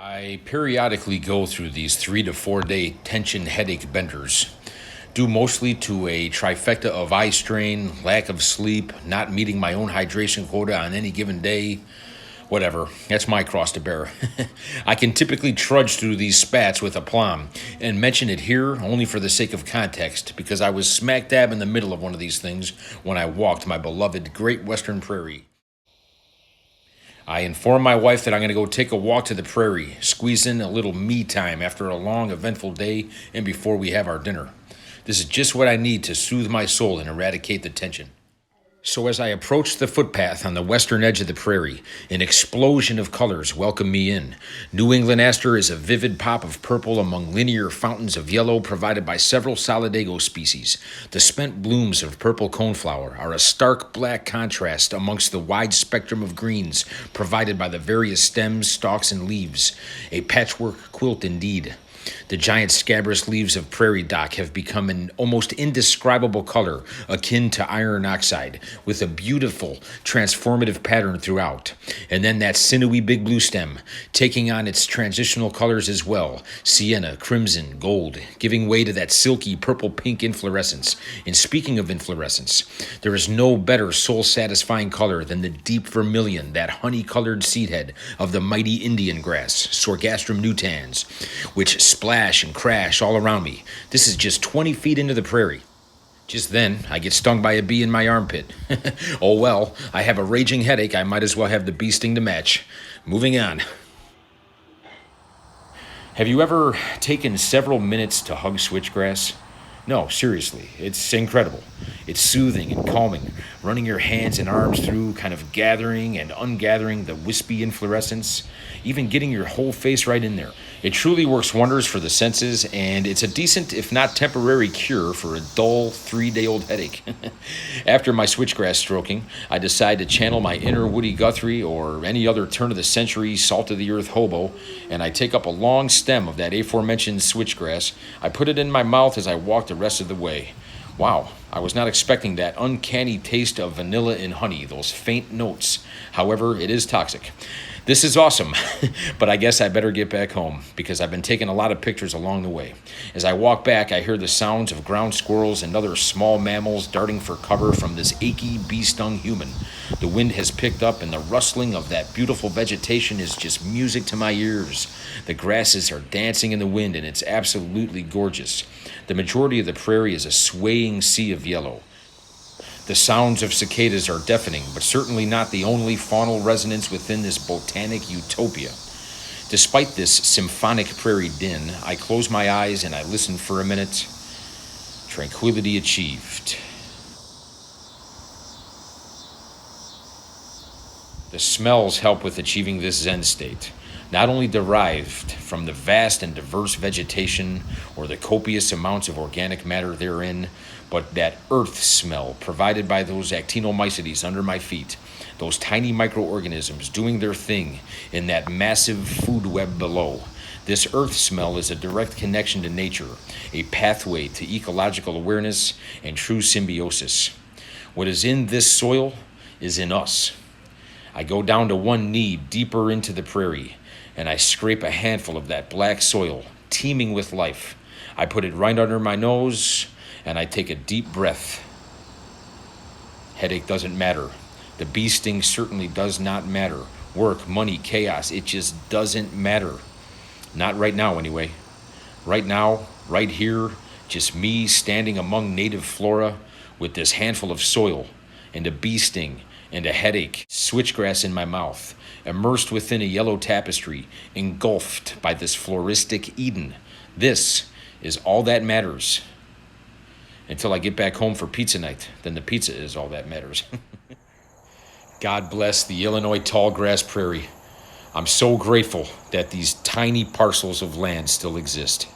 I periodically go through these 3 to 4 day tension headache benders, due mostly to a trifecta of eye strain, lack of sleep, not meeting my own hydration quota on any given day. Whatever, that's my cross to bear. I can typically trudge through these spats with aplomb and mention it here only for the sake of context because I was smack dab in the middle of one of these things when I walked my beloved Great Western Prairie. I inform my wife that I'm going to go take a walk to the prairie, squeeze in a little me time after a long, eventful day and before we have our dinner. This is just what I need to soothe my soul and eradicate the tension. So as I approach the footpath on the western edge of the prairie, an explosion of colors welcome me in. New England aster is a vivid pop of purple among linear fountains of yellow provided by several solidago species. The spent blooms of purple coneflower are a stark black contrast amongst the wide spectrum of greens provided by the various stems, stalks, and leaves. A patchwork quilt indeed. The giant scabrous leaves of prairie dock have become an almost indescribable color, akin to iron oxide, with a beautiful, transformative pattern throughout. And then that sinewy big blue stem, taking on its transitional colors as well, sienna, crimson, gold, giving way to that silky purple-pink inflorescence. And speaking of inflorescence, there is no better soul-satisfying color than the deep vermilion, that honey-colored seedhead of the mighty Indian grass, Sorghastrum nutans, which splash and crash all around me. This is just 20 feet into the prairie. Just then, I get stung by a bee in my armpit. Oh well, I have a raging headache. I might as well have the bee sting to match. Moving on. Have you ever taken several minutes to hug switchgrass? No, seriously, it's incredible. It's soothing and calming, running your hands and arms through, kind of gathering and ungathering the wispy inflorescence, even getting your whole face right in there. It truly works wonders for the senses, and it's a decent, if not temporary, cure for a dull 3-day-old headache. After my switchgrass stroking, I decide to channel my inner Woody Guthrie or any other turn-of-the-century, salt-of-the-earth hobo, and I take up a long stem of that aforementioned switchgrass. I put it in my mouth as I walk the rest of the way. Wow, I was not expecting that uncanny taste of vanilla and honey, those faint notes. However, it is toxic. This is awesome, but I guess I better get back home because I've been taking a lot of pictures along the way. As I walk back, I hear the sounds of ground squirrels and other small mammals darting for cover from this achy, bee-stung human. The wind has picked up and the rustling of that beautiful vegetation is just music to my ears. The grasses are dancing in the wind and it's absolutely gorgeous. The majority of the prairie is a swaying sea of yellow. The sounds of cicadas are deafening, but certainly not the only faunal resonance within this botanic utopia. Despite this symphonic prairie din, I close my eyes and I listen for a minute. Tranquility achieved. The smells help with achieving this Zen state, not only derived from the vast and diverse vegetation or the copious amounts of organic matter therein, but that earth smell provided by those actinomycetes under my feet, those tiny microorganisms doing their thing in that massive food web below. This earth smell is a direct connection to nature, a pathway to ecological awareness and true symbiosis. What is in this soil is in us. I go down to one knee deeper into the prairie, and I scrape a handful of that black soil, teeming with life. I put it right under my nose, and I take a deep breath. Headache doesn't matter. The bee sting certainly does not matter. Work, money, chaos, it just doesn't matter. Not right now, anyway. Right now, right here, just me standing among native flora with this handful of soil and a bee sting and a headache, switchgrass in my mouth, immersed within a yellow tapestry, engulfed by this floristic Eden. This is all that matters. Until I get back home for pizza night, then the pizza is all that matters. God bless the Illinois tallgrass prairie. I'm so grateful that these tiny parcels of land still exist.